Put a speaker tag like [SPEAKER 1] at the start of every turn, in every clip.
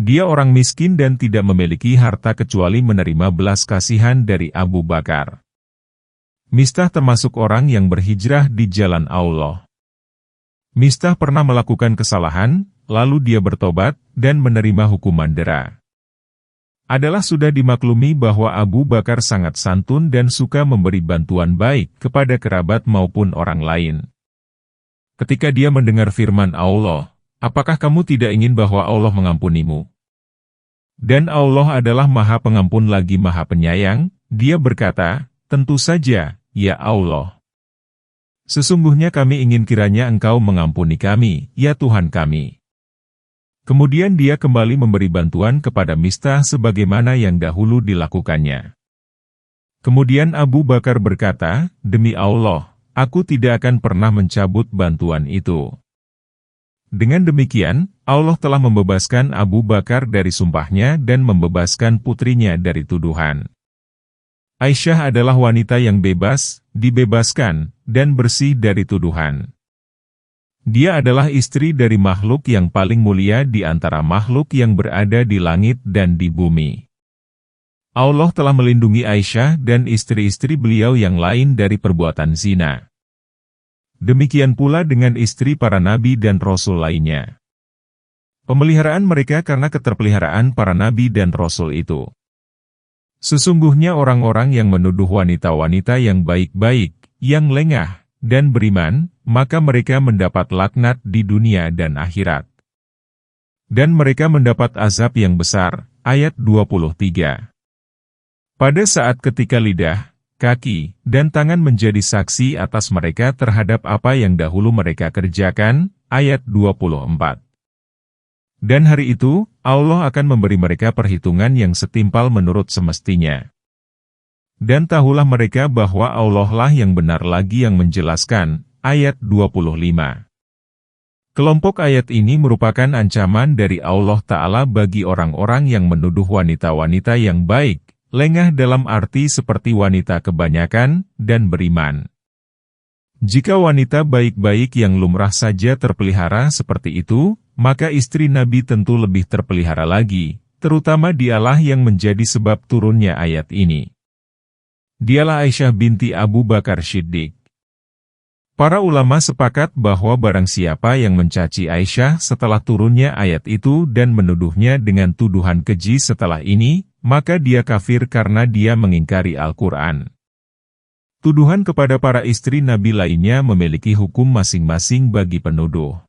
[SPEAKER 1] Dia orang miskin dan tidak memiliki harta kecuali menerima belas kasihan dari Abu Bakar. Mistah termasuk orang yang berhijrah di jalan Allah. Mistah pernah melakukan kesalahan, lalu dia bertobat, dan menerima hukuman dera. Adalah sudah dimaklumi bahwa Abu Bakar sangat santun dan suka memberi bantuan baik kepada kerabat maupun orang lain. Ketika dia mendengar firman Allah, apakah kamu tidak ingin bahwa Allah mengampunimu? Dan Allah adalah Maha Pengampun lagi Maha Penyayang, dia berkata, tentu saja, ya Allah. Sesungguhnya kami ingin kiranya Engkau mengampuni kami, ya Tuhan kami. Kemudian dia kembali memberi bantuan kepada Mistah sebagaimana yang dahulu dilakukannya. Kemudian Abu Bakar berkata, demi Allah, aku tidak akan pernah mencabut bantuan itu. Dengan demikian, Allah telah membebaskan Abu Bakar dari sumpahnya dan membebaskan putrinya dari tuduhan. Aisyah adalah wanita yang bebas, dibebaskan, dan bersih dari tuduhan. Dia adalah istri dari makhluk yang paling mulia di antara makhluk yang berada di langit dan di bumi. Allah telah melindungi Aisyah dan istri-istri beliau yang lain dari perbuatan zina. Demikian pula dengan istri para nabi dan rasul lainnya. Pemeliharaan mereka karena keterpeliharaan para nabi dan rasul itu. Sesungguhnya orang-orang yang menuduh wanita-wanita yang baik-baik, yang lengah, dan beriman, maka mereka mendapat laknat di dunia dan akhirat. Dan mereka mendapat azab yang besar, ayat 23. Pada saat ketika lidah, kaki, dan tangan menjadi saksi atas mereka terhadap apa yang dahulu mereka kerjakan, ayat 24. Dan hari itu, Allah akan memberi mereka perhitungan yang setimpal menurut semestinya. Dan tahulah mereka bahwa Allah lah yang benar lagi yang menjelaskan, ayat 25. Kelompok ayat ini merupakan ancaman dari Allah Ta'ala bagi orang-orang yang menuduh wanita-wanita yang baik, lengah dalam arti seperti wanita kebanyakan, dan beriman. Jika wanita baik-baik yang lumrah saja terpelihara seperti itu, maka istri Nabi tentu lebih terpelihara lagi, terutama dialah yang menjadi sebab turunnya ayat ini. Dialah Aisyah binti Abu Bakar Shiddiq. Para ulama sepakat bahwa barang siapa yang mencaci Aisyah setelah turunnya ayat itu dan menuduhnya dengan tuduhan keji setelah ini, maka dia kafir karena dia mengingkari Al-Quran. Tuduhan kepada para istri Nabi lainnya memiliki hukum masing-masing bagi penuduh.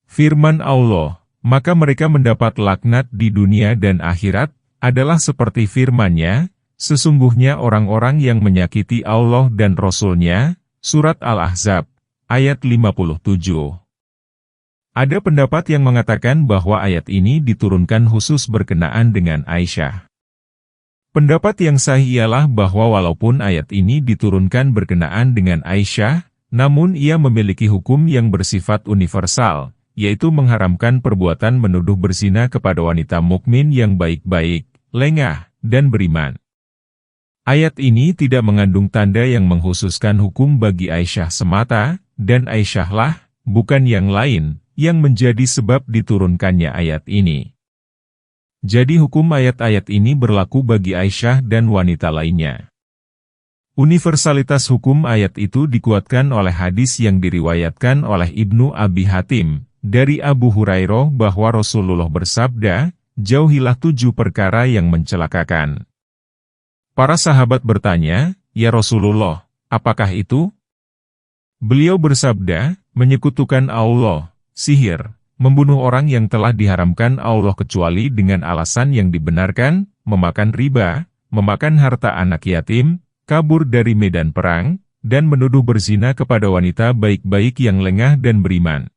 [SPEAKER 1] Firman Allah, maka mereka mendapat laknat di dunia dan akhirat, adalah seperti firman-Nya, sesungguhnya orang-orang yang menyakiti Allah dan Rasul-Nya, Surat Al-Ahzab, ayat 57. Ada pendapat yang mengatakan bahwa ayat ini diturunkan khusus berkenaan dengan Aisyah. Pendapat yang sahih ialah bahwa walaupun ayat ini diturunkan berkenaan dengan Aisyah, namun ia memiliki hukum yang bersifat universal, yaitu mengharamkan perbuatan menuduh berzina kepada wanita mukmin yang baik-baik, lengah, dan beriman. Ayat ini tidak mengandung tanda yang menghususkan hukum bagi Aisyah semata, dan Aisyahlah, bukan yang lain, yang menjadi sebab diturunkannya ayat ini. Jadi hukum ayat-ayat ini berlaku bagi Aisyah dan wanita lainnya. Universalitas hukum ayat itu dikuatkan oleh hadis yang diriwayatkan oleh Ibnu Abi Hatim, dari Abu Hurairah bahwa Rasulullah bersabda, jauhilah 7 perkara yang mencelakakan. Para sahabat bertanya, ya Rasulullah, apakah itu? Beliau bersabda, menyekutukan Allah, sihir, membunuh orang yang telah diharamkan Allah kecuali dengan alasan yang dibenarkan, memakan riba, memakan harta anak yatim, kabur dari medan perang, dan menuduh berzina kepada wanita baik-baik yang lengah dan beriman.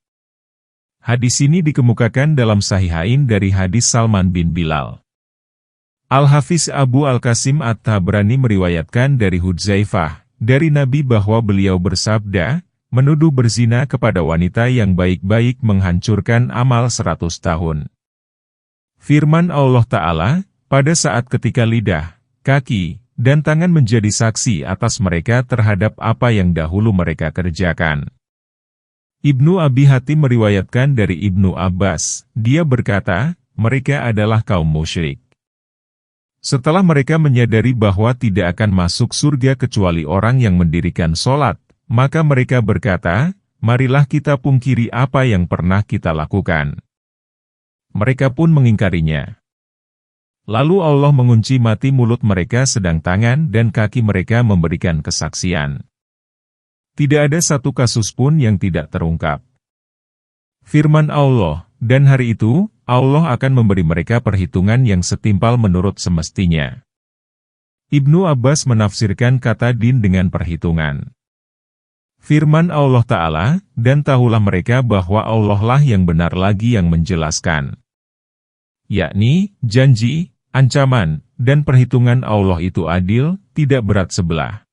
[SPEAKER 1] Hadis ini dikemukakan dalam Sahihain dari hadis Salman bin Bilal. Al-Hafiz Abu Al-Qasim At-Tabrani meriwayatkan dari Hudzaifah, dari Nabi bahwa beliau bersabda, menuduh berzina kepada wanita yang baik-baik menghancurkan amal 100 tahun. Firman Allah Ta'ala, pada saat ketika lidah, kaki, dan tangan menjadi saksi atas mereka terhadap apa yang dahulu mereka kerjakan. Ibnu Abi Hatim meriwayatkan dari Ibnu Abbas, dia berkata, mereka adalah kaum musyrik. Setelah mereka menyadari bahwa tidak akan masuk surga kecuali orang yang mendirikan sholat, maka mereka berkata, marilah kita pungkiri apa yang pernah kita lakukan. Mereka pun mengingkarinya. Lalu Allah mengunci mati mulut mereka sedang tangan dan kaki mereka memberikan kesaksian. Tidak ada satu kasus pun yang tidak terungkap. Firman Allah, dan hari itu, Allah akan memberi mereka perhitungan yang setimpal menurut semestinya. Ibnu Abbas menafsirkan kata din dengan perhitungan. Firman Allah Ta'ala, dan tahulah mereka bahwa Allah lah yang benar lagi yang menjelaskan. Yakni, janji, ancaman, dan perhitungan Allah itu adil, tidak berat sebelah.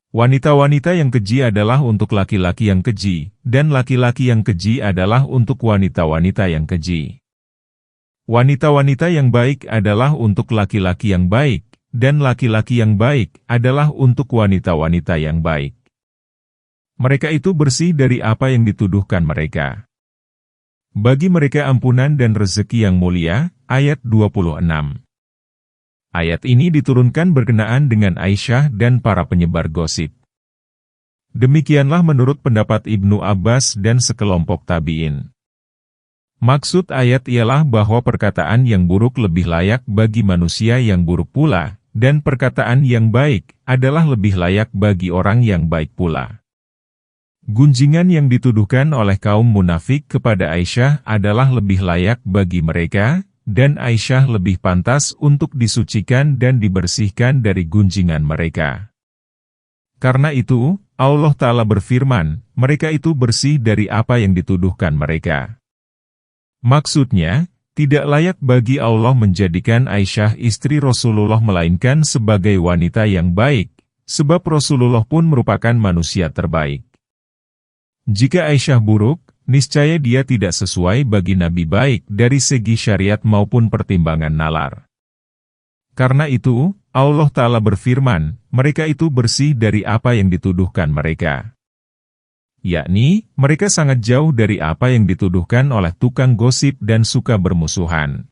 [SPEAKER 1] Wanita-wanita yang keji adalah untuk laki-laki yang keji, dan laki-laki yang keji adalah untuk wanita-wanita yang keji. Wanita-wanita yang baik adalah untuk laki-laki yang baik, dan laki-laki yang baik adalah untuk wanita-wanita yang baik. Mereka itu bersih dari apa yang dituduhkan mereka. Bagi mereka ampunan dan rezeki yang mulia, ayat 26. Ayat ini diturunkan berkenaan dengan Aisyah dan para penyebar gosip. Demikianlah menurut pendapat Ibnu Abbas dan sekelompok tabi'in. Maksud ayat ialah bahwa perkataan yang buruk lebih layak bagi manusia yang buruk pula, dan perkataan yang baik adalah lebih layak bagi orang yang baik pula. Gunjingan yang dituduhkan oleh kaum munafik kepada Aisyah adalah lebih layak bagi mereka, dan Aisyah lebih pantas untuk disucikan dan dibersihkan dari gunjingan mereka. Karena itu, Allah Ta'ala berfirman, mereka itu bersih dari apa yang dituduhkan mereka. Maksudnya, tidak layak bagi Allah menjadikan Aisyah istri Rasulullah melainkan sebagai wanita yang baik, sebab Rasulullah pun merupakan manusia terbaik. Jika Aisyah buruk, niscaya dia tidak sesuai bagi Nabi baik dari segi syariat maupun pertimbangan nalar. Karena itu, Allah Ta'ala berfirman, mereka itu bersih dari apa yang dituduhkan mereka. Yakni, mereka sangat jauh dari apa yang dituduhkan oleh tukang gosip dan suka bermusuhan.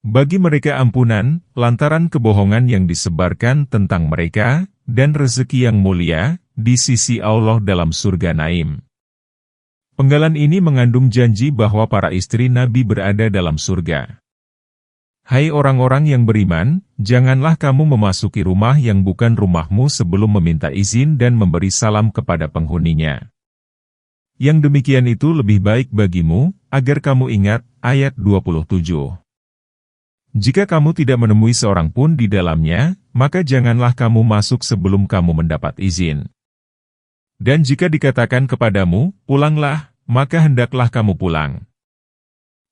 [SPEAKER 1] Bagi mereka ampunan, lantaran kebohongan yang disebarkan tentang mereka, dan rezeki yang mulia, di sisi Allah dalam surga Naim. Penggalan ini mengandung janji bahwa para istri Nabi berada dalam surga. Hai orang-orang yang beriman, janganlah kamu memasuki rumah yang bukan rumahmu sebelum meminta izin dan memberi salam kepada penghuninya. Yang demikian itu lebih baik bagimu, agar kamu ingat, ayat 27. Jika kamu tidak menemui seorang pun di dalamnya, maka janganlah kamu masuk sebelum kamu mendapat izin. Dan jika dikatakan kepadamu, pulanglah, maka hendaklah kamu pulang.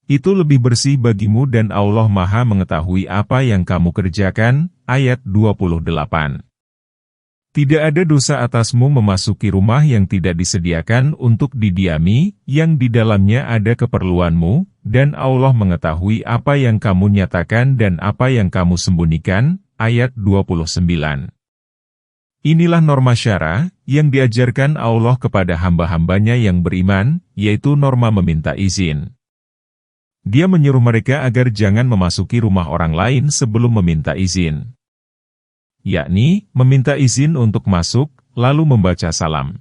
[SPEAKER 1] Itu lebih bersih bagimu dan Allah Maha mengetahui apa yang kamu kerjakan, ayat 28. Tidak ada dosa atasmu memasuki rumah yang tidak disediakan untuk didiami, yang di dalamnya ada keperluanmu, dan Allah mengetahui apa yang kamu nyatakan dan apa yang kamu sembunyikan, ayat 29. Inilah norma syara yang diajarkan Allah kepada hamba-hambanya yang beriman, yaitu norma meminta izin. Dia menyuruh mereka agar jangan memasuki rumah orang lain sebelum meminta izin. Yakni, meminta izin untuk masuk, lalu membaca salam.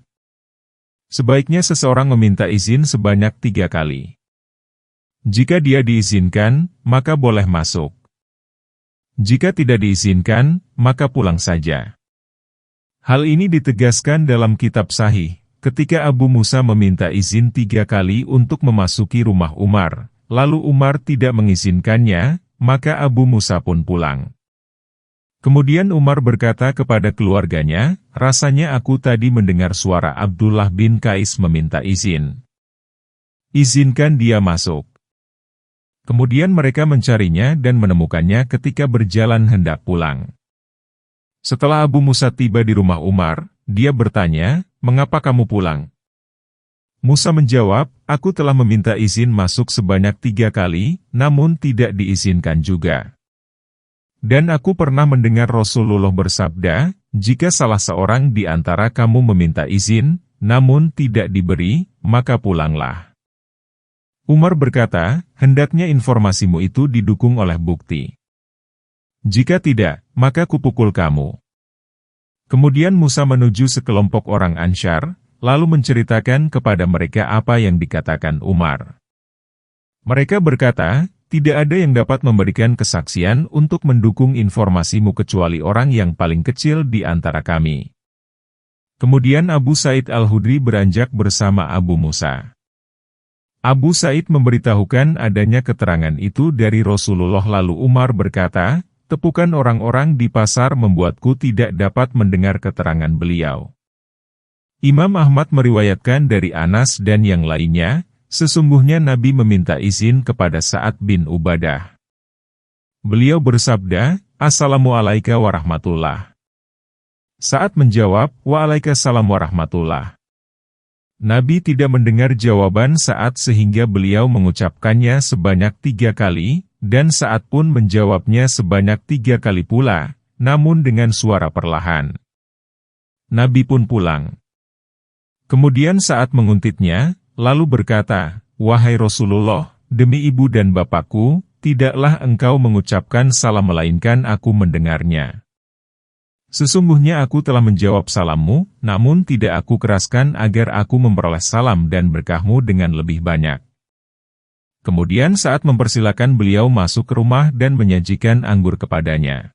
[SPEAKER 1] Sebaiknya seseorang meminta izin sebanyak 3 kali. Jika dia diizinkan, maka boleh masuk. Jika tidak diizinkan, maka pulang saja. Hal ini ditegaskan dalam kitab Sahih, ketika Abu Musa meminta izin 3 kali untuk memasuki rumah Umar, lalu Umar tidak mengizinkannya, maka Abu Musa pun pulang. Kemudian Umar berkata kepada keluarganya, rasanya aku tadi mendengar suara Abdullah bin Qais meminta izin. Izinkan dia masuk. Kemudian mereka mencarinya dan menemukannya ketika berjalan hendak pulang. Setelah Abu Musa tiba di rumah Umar, dia bertanya, "Mengapa kamu pulang?" Musa menjawab, "Aku telah meminta izin masuk sebanyak 3 kali, namun tidak diizinkan juga. Dan aku pernah mendengar Rasulullah bersabda, jika salah seorang di antara kamu meminta izin, namun tidak diberi, maka pulanglah." Umar berkata, hendaknya informasimu itu didukung oleh bukti. Jika tidak, maka kupukul kamu. Kemudian Musa menuju sekelompok orang Ansyar, lalu menceritakan kepada mereka apa yang dikatakan Umar. Mereka berkata, tidak ada yang dapat memberikan kesaksian untuk mendukung informasimu kecuali orang yang paling kecil di antara kami. Kemudian Abu Sa'id Al-Hudri beranjak bersama Abu Musa. Abu Sa'id memberitahukan adanya keterangan itu dari Rasulullah, lalu Umar berkata, tepukan orang-orang di pasar membuatku tidak dapat mendengar keterangan beliau. Imam Ahmad meriwayatkan dari Anas dan yang lainnya, sesungguhnya Nabi meminta izin kepada Sa'ad bin Ubadah. Beliau bersabda, Assalamualaikum warahmatullah. Sa'ad menjawab, Waalaikumsalam warahmatullah. Nabi tidak mendengar jawaban Sa'ad sehingga beliau mengucapkannya sebanyak 3 kali, dan Sa'ad pun menjawabnya sebanyak 3 kali pula, namun dengan suara perlahan. Nabi pun pulang. Kemudian Sa'ad menguntitnya, lalu berkata, wahai Rasulullah, demi ibu dan bapakku, tidaklah engkau mengucapkan salam melainkan aku mendengarnya. Sesungguhnya aku telah menjawab salammu, namun tidak aku keraskan agar aku memperoleh salam dan berkahmu dengan lebih banyak. Kemudian Sa'ad mempersilakan beliau masuk ke rumah dan menyajikan anggur kepadanya.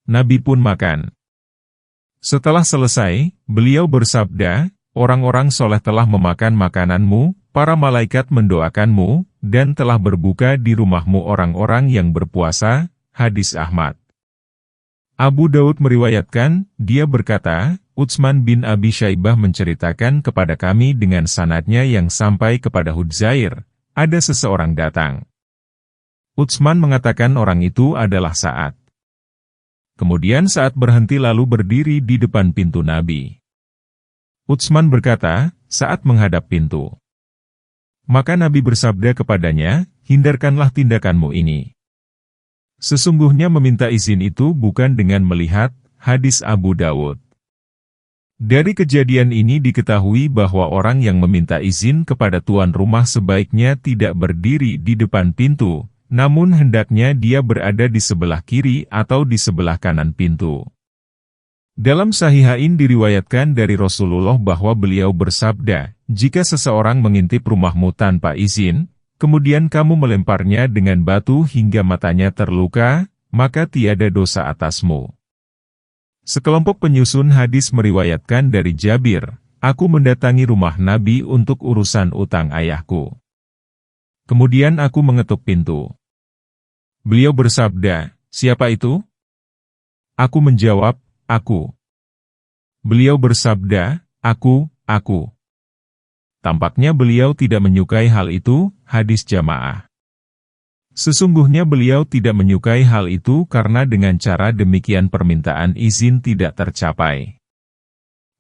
[SPEAKER 1] Nabi pun makan. Setelah selesai, beliau bersabda, orang-orang soleh telah memakan makananmu, para malaikat mendoakanmu, dan telah berbuka di rumahmu orang-orang yang berpuasa. Hadis Ahmad. Abu Daud meriwayatkan, dia berkata, Utsman bin Abi Syaibah menceritakan kepada kami dengan sanadnya yang sampai kepada Hudzair, ada seseorang datang. Utsman mengatakan orang itu adalah Sa'ad. Kemudian Sa'ad berhenti lalu berdiri di depan pintu Nabi. Utsman berkata, saat menghadap pintu. Maka Nabi bersabda kepadanya, hindarkanlah tindakanmu ini. Sesungguhnya meminta izin itu bukan dengan melihat. Hadis Abu Dawud. Dari kejadian ini diketahui bahwa orang yang meminta izin kepada tuan rumah sebaiknya tidak berdiri di depan pintu, namun hendaknya dia berada di sebelah kiri atau di sebelah kanan pintu. Dalam Sahihain diriwayatkan dari Rasulullah bahwa beliau bersabda, jika seseorang mengintip rumahmu tanpa izin, kemudian kamu melemparnya dengan batu hingga matanya terluka, maka tiada dosa atasmu. Sekelompok penyusun hadis meriwayatkan dari Jabir, aku mendatangi rumah Nabi untuk urusan utang ayahku. Kemudian aku mengetuk pintu. Beliau bersabda, siapa itu? Aku menjawab, aku. Beliau bersabda, aku. Tampaknya beliau tidak menyukai hal itu, hadis jamaah. Sesungguhnya beliau tidak menyukai hal itu karena dengan cara demikian permintaan izin tidak tercapai.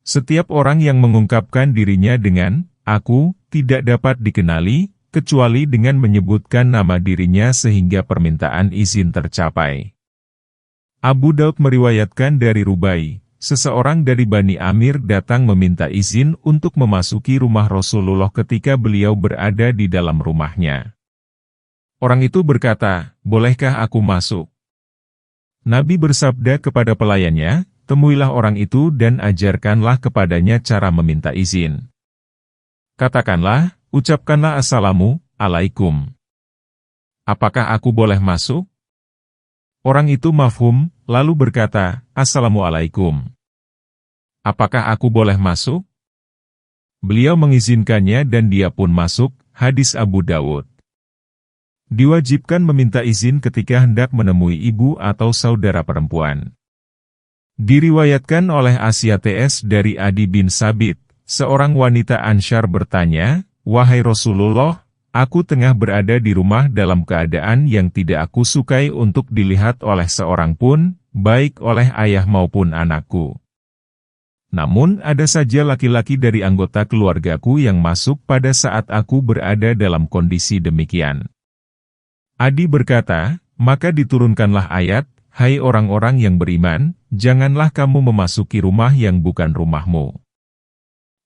[SPEAKER 1] Setiap orang yang mengungkapkan dirinya dengan, aku, tidak dapat dikenali, kecuali dengan menyebutkan nama dirinya sehingga permintaan izin tercapai. Abu Daud meriwayatkan dari Rubai, seseorang dari Bani Amir datang meminta izin untuk memasuki rumah Rasulullah ketika beliau berada di dalam rumahnya. Orang itu berkata, bolehkah aku masuk? Nabi bersabda kepada pelayannya, temuilah orang itu dan ajarkanlah kepadanya cara meminta izin. Katakanlah, ucapkanlah Assalamualaikum. Apakah aku boleh masuk? Orang itu mafhum, lalu berkata, Assalamualaikum. Apakah aku boleh masuk? Beliau mengizinkannya dan dia pun masuk. Hadis Abu Dawud. Diwajibkan meminta izin ketika hendak menemui ibu atau saudara perempuan. Diriwayatkan oleh Asya TS dari Adi bin Sabit, seorang wanita Ansyar bertanya, wahai Rasulullah, aku tengah berada di rumah dalam keadaan yang tidak aku sukai untuk dilihat oleh seorang pun, baik oleh ayah maupun anakku. Namun ada saja laki-laki dari anggota keluargaku yang masuk pada saat aku berada dalam kondisi demikian. Adi berkata, maka diturunkanlah ayat, hai orang-orang yang beriman, janganlah kamu memasuki rumah yang bukan rumahmu.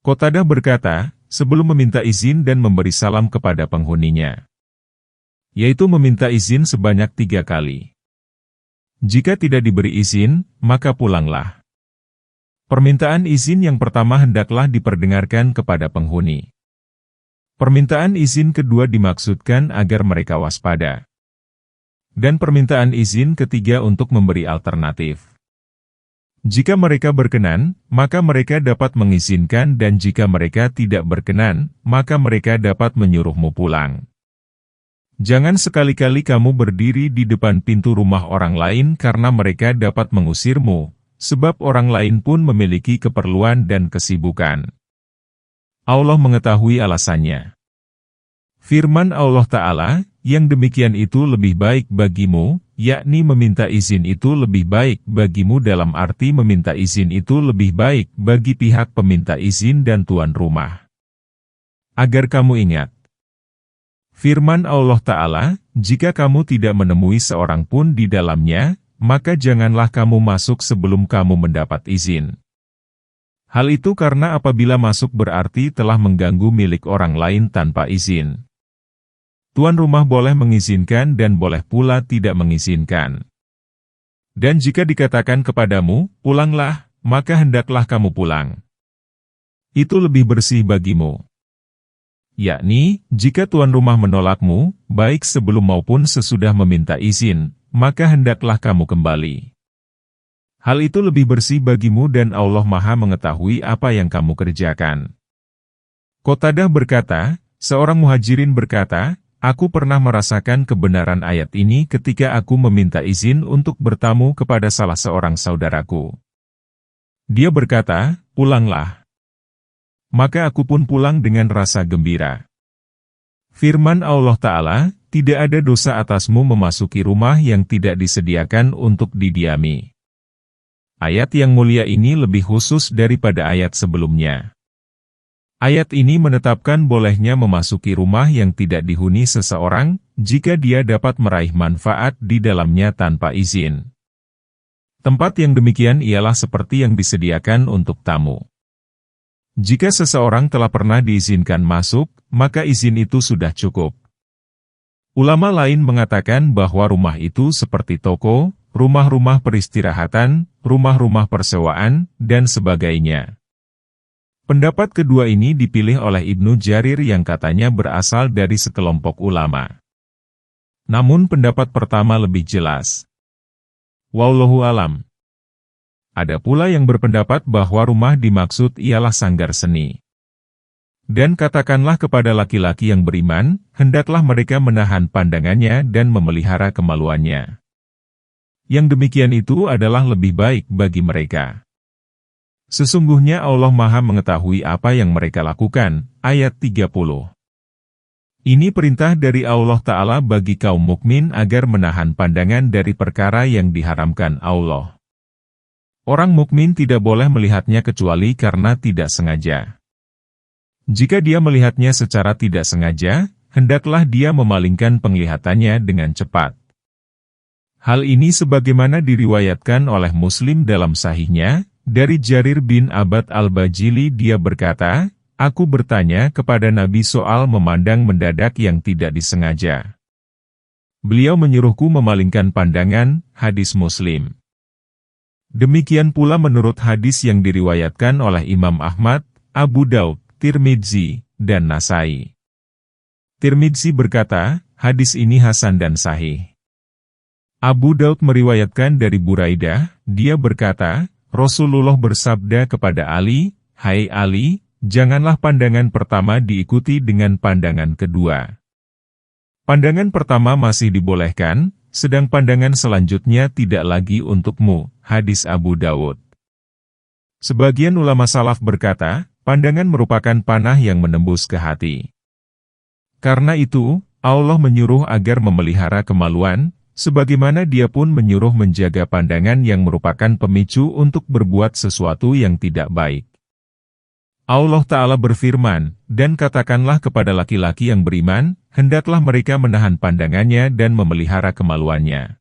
[SPEAKER 1] Qatadah berkata, sebelum meminta izin dan memberi salam kepada penghuninya. yaitu meminta izin sebanyak 3 kali. Jika tidak diberi izin, maka pulanglah. Permintaan izin yang pertama hendaklah diperdengarkan kepada penghuni. Permintaan izin kedua dimaksudkan agar mereka waspada. Dan permintaan izin ketiga untuk memberi alternatif. Jika mereka berkenan, maka mereka dapat mengizinkan, dan jika mereka tidak berkenan, maka mereka dapat menyuruhmu pulang. Jangan sekali-kali kamu berdiri di depan pintu rumah orang lain karena mereka dapat mengusirmu, sebab orang lain pun memiliki keperluan dan kesibukan. Allah mengetahui alasannya. Firman Allah Ta'ala, yang demikian itu lebih baik bagimu, yakni meminta izin itu lebih baik bagimu dalam arti meminta izin itu lebih baik bagi pihak peminta izin dan tuan rumah. Agar kamu ingat. Firman Allah Ta'ala, jika kamu tidak menemui seorang pun di dalamnya, maka janganlah kamu masuk sebelum kamu mendapat izin. Hal itu karena apabila masuk berarti telah mengganggu milik orang lain tanpa izin. Tuan rumah boleh mengizinkan dan boleh pula tidak mengizinkan. Dan jika dikatakan kepadamu, pulanglah, maka hendaklah kamu pulang. Itu lebih bersih bagimu. Yakni, jika tuan rumah menolakmu, baik sebelum maupun sesudah meminta izin, maka hendaklah kamu kembali. Hal itu lebih bersih bagimu dan Allah Maha mengetahui apa yang kamu kerjakan. Qatadah berkata, seorang muhajirin berkata, aku pernah merasakan kebenaran ayat ini ketika aku meminta izin untuk bertamu kepada salah seorang saudaraku. Dia berkata, pulanglah. Maka aku pun pulang dengan rasa gembira. Firman Allah Ta'ala, tidak ada dosa atasmu memasuki rumah yang tidak disediakan untuk didiami. Ayat yang mulia ini lebih khusus daripada ayat sebelumnya. Ayat ini menetapkan bolehnya memasuki rumah yang tidak dihuni seseorang, jika dia dapat meraih manfaat di dalamnya tanpa izin. Tempat yang demikian ialah seperti yang disediakan untuk tamu. Jika seseorang telah pernah diizinkan masuk, maka izin itu sudah cukup. Ulama lain mengatakan bahwa rumah itu seperti toko, rumah-rumah peristirahatan, rumah-rumah persewaan, dan sebagainya. Pendapat kedua ini dipilih oleh Ibnu Jarir yang katanya berasal dari sekelompok ulama. Namun pendapat pertama lebih jelas. Wallahu alam. Ada pula yang berpendapat bahwa rumah dimaksud ialah sanggar seni. Dan katakanlah kepada laki-laki yang beriman, hendaklah mereka menahan pandangannya dan memelihara kemaluannya. Yang demikian itu adalah lebih baik bagi mereka. Sesungguhnya Allah Maha mengetahui apa yang mereka lakukan. Ayat 30. Ini perintah dari Allah Ta'ala bagi kaum mukmin agar menahan pandangan dari perkara yang diharamkan Allah. Orang mukmin tidak boleh melihatnya kecuali karena tidak sengaja. Jika dia melihatnya secara tidak sengaja, hendaklah dia memalingkan penglihatannya dengan cepat. Hal ini sebagaimana diriwayatkan oleh Muslim dalam sahihnya, dari Jarir bin Abad al-Bajili dia berkata, aku bertanya kepada Nabi soal memandang mendadak yang tidak disengaja. Beliau menyuruhku memalingkan pandangan, hadis Muslim. Demikian pula menurut hadis yang diriwayatkan oleh Imam Ahmad, Abu Daud, Tirmidzi, dan Nasai. Tirmidzi berkata, hadis ini hasan dan sahih. Abu Daud meriwayatkan dari Buraidah, dia berkata, Rasulullah bersabda kepada Ali, hai Ali, janganlah pandangan pertama diikuti dengan pandangan kedua. Pandangan pertama masih dibolehkan, sedang pandangan selanjutnya tidak lagi untukmu, hadis Abu Daud. Sebagian ulama salaf berkata, pandangan merupakan panah yang menembus ke hati. Karena itu, Allah menyuruh agar memelihara kemaluan, sebagaimana Dia pun menyuruh menjaga pandangan yang merupakan pemicu untuk berbuat sesuatu yang tidak baik. Allah Ta'ala berfirman, dan katakanlah kepada laki-laki yang beriman, hendaklah mereka menahan pandangannya dan memelihara kemaluannya.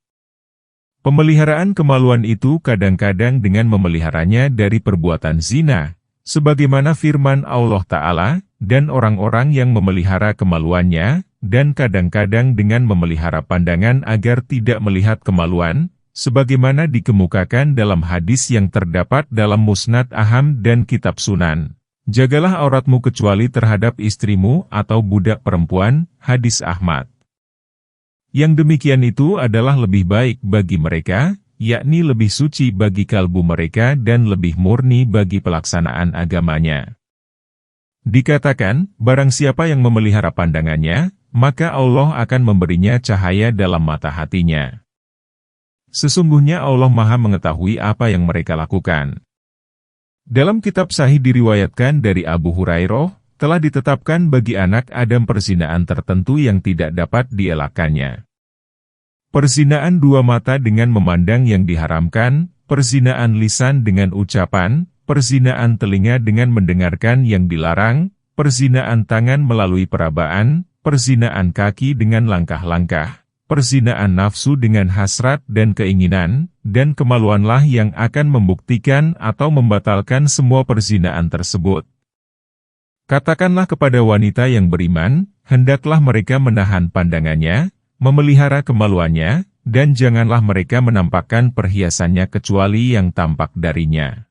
[SPEAKER 1] Pemeliharaan kemaluan itu kadang-kadang dengan memeliharanya dari perbuatan zina, sebagaimana firman Allah Ta'ala, dan orang-orang yang memelihara kemaluannya, dan kadang-kadang dengan memelihara pandangan agar tidak melihat kemaluan, sebagaimana dikemukakan dalam hadis yang terdapat dalam Musnad Ahmad dan Kitab Sunan. Jagalah auratmu kecuali terhadap istrimu atau budak perempuan, hadis Ahmad. Yang demikian itu adalah lebih baik bagi mereka, yakni lebih suci bagi kalbu mereka dan lebih murni bagi pelaksanaan agamanya. Dikatakan, barang siapa yang memelihara pandangannya, maka Allah akan memberinya cahaya dalam mata hatinya. Sesungguhnya Allah Maha mengetahui apa yang mereka lakukan. Dalam kitab Sahih diriwayatkan dari Abu Hurairah, telah ditetapkan bagi anak Adam perzinaan tertentu yang tidak dapat dielakkannya. Perzinaan dua mata dengan memandang yang diharamkan, perzinaan lisan dengan ucapan, perzinaan telinga dengan mendengarkan yang dilarang, perzinaan tangan melalui perabaan, perzinaan kaki dengan langkah-langkah, perzinaan nafsu dengan hasrat dan keinginan, dan kemaluanlah yang akan membuktikan atau membatalkan semua perzinaan tersebut. Katakanlah kepada wanita yang beriman, hendaklah mereka menahan pandangannya, memelihara kemaluannya, dan janganlah mereka menampakkan perhiasannya kecuali yang tampak darinya.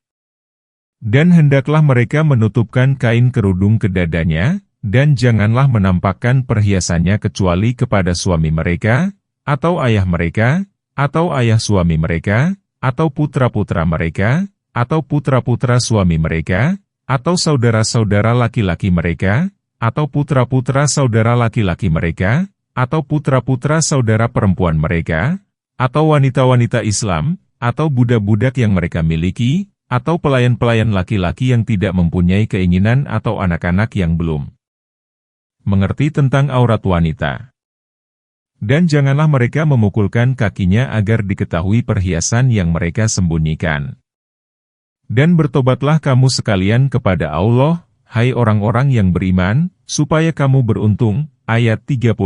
[SPEAKER 1] Dan hendaklah mereka menutupkan kain kerudung ke dadanya, dan janganlah menampakkan perhiasannya kecuali kepada suami mereka, atau ayah mereka, atau ayah suami mereka, atau putra-putra mereka, atau putra-putra suami mereka, atau saudara-saudara laki-laki mereka, atau putra-putra saudara laki-laki mereka, atau putra-putra saudara perempuan mereka, atau wanita-wanita Islam, atau budak-budak yang mereka miliki, atau pelayan-pelayan laki-laki yang tidak mempunyai keinginan atau anak-anak yang belum mengerti tentang aurat wanita. Dan janganlah mereka memukulkan kakinya agar diketahui perhiasan yang mereka sembunyikan. Dan bertobatlah kamu sekalian kepada Allah, hai orang-orang yang beriman, supaya kamu beruntung. Ayat 31.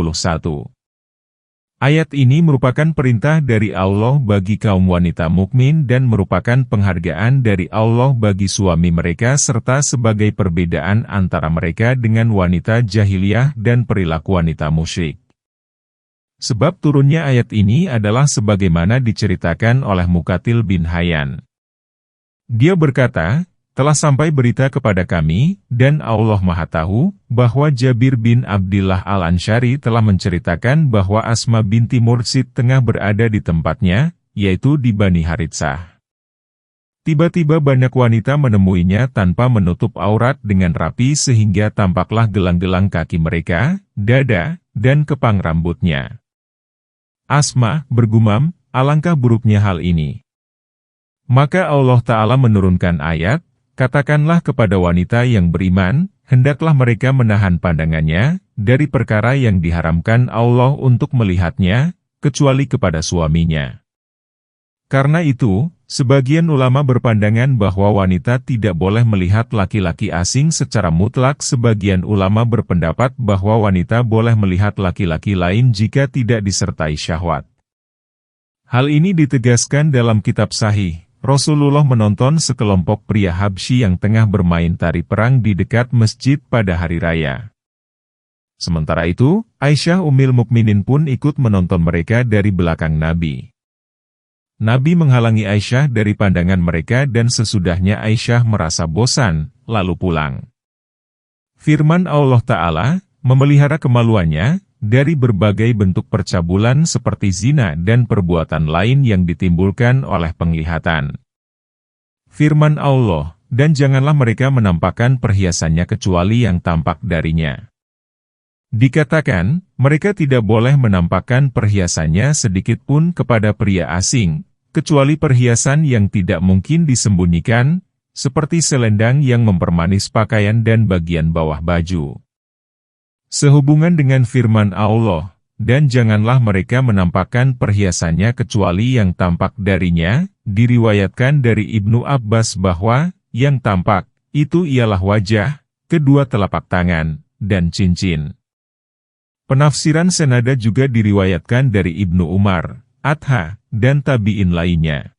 [SPEAKER 1] Ayat ini merupakan perintah dari Allah bagi kaum wanita mukmin dan merupakan penghargaan dari Allah bagi suami mereka serta sebagai perbedaan antara mereka dengan wanita jahiliyah dan perilaku wanita musyrik. Sebab turunnya ayat ini adalah sebagaimana diceritakan oleh Muqatil bin Hayyan. Dia berkata, telah sampai berita kepada kami, dan Allah Maha Tahu, bahwa Jabir bin Abdillah Al-Ansyari telah menceritakan bahwa Asma binti Mursid tengah berada di tempatnya, yaitu di Bani Haritsah. Tiba-tiba banyak wanita menemuinya tanpa menutup aurat dengan rapi sehingga tampaklah gelang-gelang kaki mereka, dada, dan kepang rambutnya. Asma bergumam, alangkah buruknya hal ini. Maka Allah Ta'ala menurunkan ayat, katakanlah kepada wanita yang beriman, hendaklah mereka menahan pandangannya, dari perkara yang diharamkan Allah untuk melihatnya, kecuali kepada suaminya. Karena itu, sebagian ulama berpandangan bahwa wanita tidak boleh melihat laki-laki asing secara mutlak. Sebagian ulama berpendapat bahwa wanita boleh melihat laki-laki lain jika tidak disertai syahwat. Hal ini ditegaskan dalam kitab Sahih. Rasulullah menonton sekelompok pria Habsyi yang tengah bermain tari perang di dekat masjid pada hari raya. Sementara itu, Aisyah Ummul Mukminin pun ikut menonton mereka dari belakang Nabi. Nabi menghalangi Aisyah dari pandangan mereka dan sesudahnya Aisyah merasa bosan, lalu pulang. Firman Allah Ta'ala, memelihara kemaluannya, dari berbagai bentuk percabulan seperti zina dan perbuatan lain yang ditimbulkan oleh penglihatan. Firman Allah, dan janganlah mereka menampakkan perhiasannya kecuali yang tampak darinya. Dikatakan, mereka tidak boleh menampakkan perhiasannya sedikitpun kepada pria asing, kecuali perhiasan yang tidak mungkin disembunyikan, seperti selendang yang mempermanis pakaian dan bagian bawah baju. Sehubungan dengan firman Allah, dan janganlah mereka menampakkan perhiasannya kecuali yang tampak darinya, diriwayatkan dari Ibnu Abbas bahwa, yang tampak, itu ialah wajah, kedua telapak tangan, dan cincin. Penafsiran senada juga diriwayatkan dari Ibnu Umar, Atha, dan tabi'in lainnya.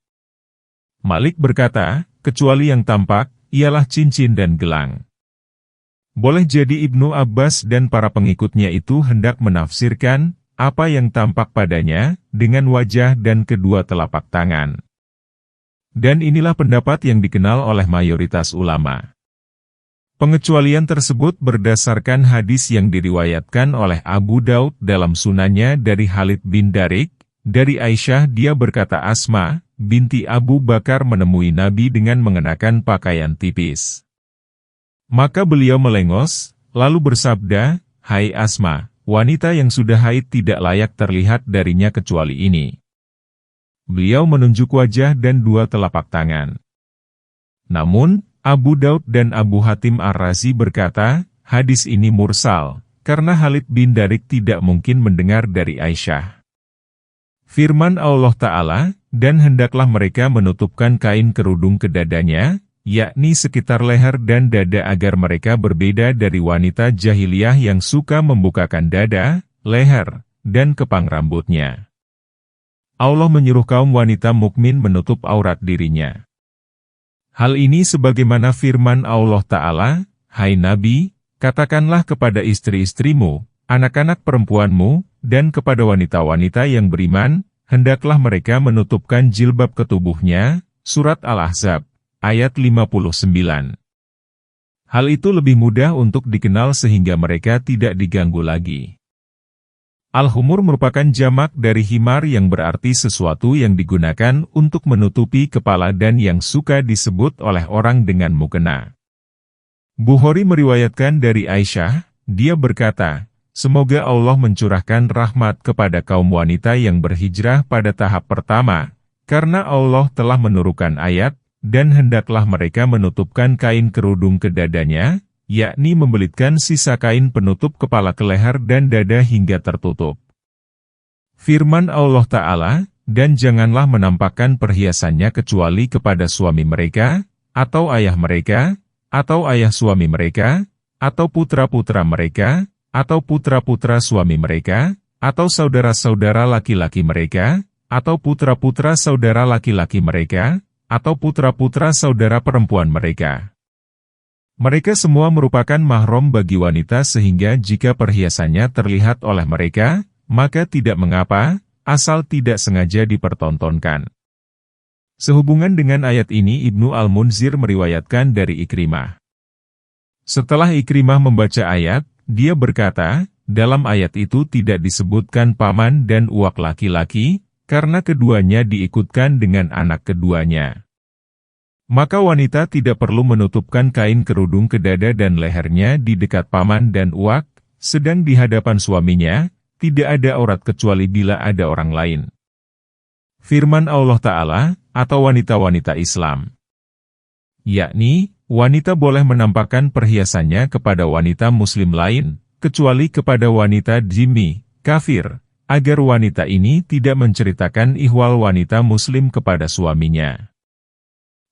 [SPEAKER 1] Malik berkata, kecuali yang tampak, ialah cincin dan gelang. Boleh jadi Ibnu Abbas dan para pengikutnya itu hendak menafsirkan apa yang tampak padanya dengan wajah dan kedua telapak tangan. Dan inilah pendapat yang dikenal oleh mayoritas ulama. Pengecualian tersebut berdasarkan hadis yang diriwayatkan oleh Abu Daud dalam sunannya dari Khalid bin Darik, dari Aisyah dia berkata Asma, binti Abu Bakar menemui Nabi dengan mengenakan pakaian tipis. Maka beliau melengos, lalu bersabda, "Hai Asma, wanita yang sudah haid tidak layak terlihat darinya kecuali ini." Beliau menunjuk wajah dan dua telapak tangan. Namun, Abu Daud dan Abu Hatim Ar-Razi berkata, hadis ini mursal, karena Khalid bin Darik tidak mungkin mendengar dari Aisyah. Firman Allah Ta'ala, dan hendaklah mereka menutupkan kain kerudung ke dadanya, yakni sekitar leher dan dada agar mereka berbeda dari wanita jahiliyah yang suka membukakan dada, leher, dan kepang rambutnya. Allah menyuruh kaum wanita mukmin menutup aurat dirinya. Hal ini sebagaimana firman Allah Ta'ala, "Hai Nabi, katakanlah kepada istri-istrimu, anak-anak perempuanmu, dan kepada wanita-wanita yang beriman, hendaklah mereka menutupkan jilbab ke tubuhnya." Surat Al-Ahzab ayat 59. Hal itu lebih mudah untuk dikenal sehingga mereka tidak diganggu lagi. Al-Humur merupakan jamak dari himar yang berarti sesuatu yang digunakan untuk menutupi kepala dan yang suka disebut oleh orang dengan mukena. Bukhari meriwayatkan dari Aisyah, dia berkata, "Semoga Allah mencurahkan rahmat kepada kaum wanita yang berhijrah pada tahap pertama, karena Allah telah menurunkan ayat, dan hendaklah mereka menutupkan kain kerudung ke dadanya, yakni membelitkan sisa kain penutup kepala ke leher dan dada hingga tertutup." Firman Allah Ta'ala, "Dan janganlah menampakkan perhiasannya kecuali kepada suami mereka, atau ayah mereka, atau ayah suami mereka, atau putra-putra mereka, atau putra-putra suami mereka, atau saudara-saudara laki-laki mereka, atau putra-putra saudara laki-laki mereka, atau putra-putra saudara perempuan mereka." Mereka semua merupakan mahram bagi wanita sehingga jika perhiasannya terlihat oleh mereka, maka tidak mengapa, asal tidak sengaja dipertontonkan. Sehubungan dengan ayat ini Ibnu Al-Munzir meriwayatkan dari Ikrimah. Setelah Ikrimah membaca ayat, dia berkata, dalam ayat itu tidak disebutkan paman dan uak laki-laki, karena keduanya diikutkan dengan anak keduanya. Maka wanita tidak perlu menutupkan kain kerudung ke dada dan lehernya di dekat paman dan uak, sedang di hadapan suaminya, tidak ada aurat kecuali bila ada orang lain. Firman Allah Ta'ala, atau wanita-wanita Islam. Yakni, wanita boleh menampakkan perhiasannya kepada wanita muslim lain, kecuali kepada wanita dhimmi, kafir, agar wanita ini tidak menceritakan ihwal wanita muslim kepada suaminya.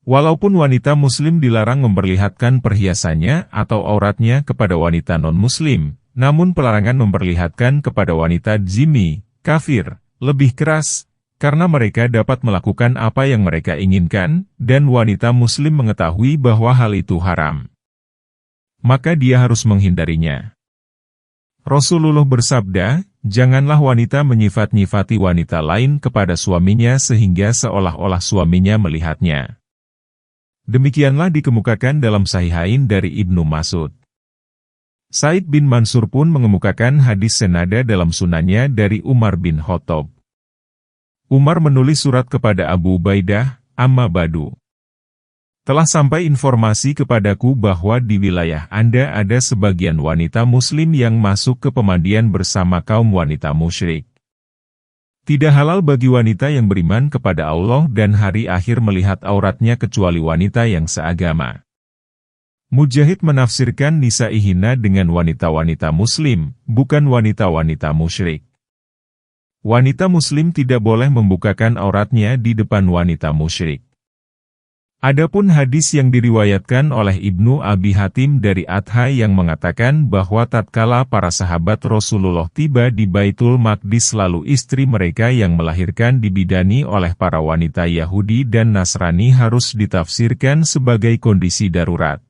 [SPEAKER 1] Walaupun wanita muslim dilarang memperlihatkan perhiasannya atau auratnya kepada wanita non-muslim, namun pelarangan memperlihatkan kepada wanita dhimmi, kafir, lebih keras, karena mereka dapat melakukan apa yang mereka inginkan, dan wanita muslim mengetahui bahwa hal itu haram. Maka dia harus menghindarinya. Rasulullah bersabda, janganlah wanita menyifat-nyifati wanita lain kepada suaminya sehingga seolah-olah suaminya melihatnya. Demikianlah dikemukakan dalam Sahihain dari Ibnu Mas'ud. Said bin Mansur pun mengemukakan hadis senada dalam sunannya dari Umar bin Khattab. Umar menulis surat kepada Abu Ubaidah, "Amma ba'du. Telah sampai informasi kepadaku bahwa di wilayah Anda ada sebagian wanita muslim yang masuk ke pemandian bersama kaum wanita musyrik. Tidak halal bagi wanita yang beriman kepada Allah dan hari akhir melihat auratnya kecuali wanita yang seagama." Mujahid menafsirkan nisa'ihina dengan wanita-wanita muslim, bukan wanita-wanita musyrik. Wanita muslim tidak boleh membukakan auratnya di depan wanita musyrik. Adapun hadis yang diriwayatkan oleh Ibnu Abi Hatim dari Adha yang mengatakan bahwa tatkala para sahabat Rasulullah tiba di Baitul Maqdis lalu istri mereka yang melahirkan dibidani oleh para wanita Yahudi dan Nasrani harus ditafsirkan sebagai kondisi darurat.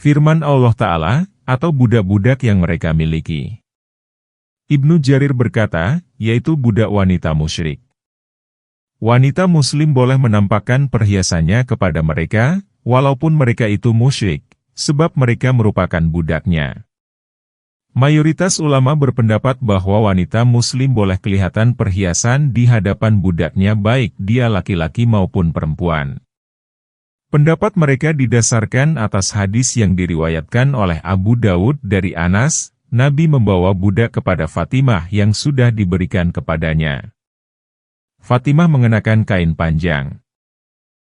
[SPEAKER 1] Firman Allah Ta'ala, atau budak-budak yang mereka miliki. Ibnu Jarir berkata, yaitu budak wanita musyrik. Wanita muslim boleh menampakkan perhiasannya kepada mereka, walaupun mereka itu musyrik, sebab mereka merupakan budaknya. Mayoritas ulama berpendapat bahwa wanita muslim boleh kelihatan perhiasan di hadapan budaknya baik dia laki-laki maupun perempuan. Pendapat mereka didasarkan atas hadis yang diriwayatkan oleh Abu Dawud dari Anas, Nabi membawa budak kepada Fatimah yang sudah diberikan kepadanya. Fatimah mengenakan kain panjang.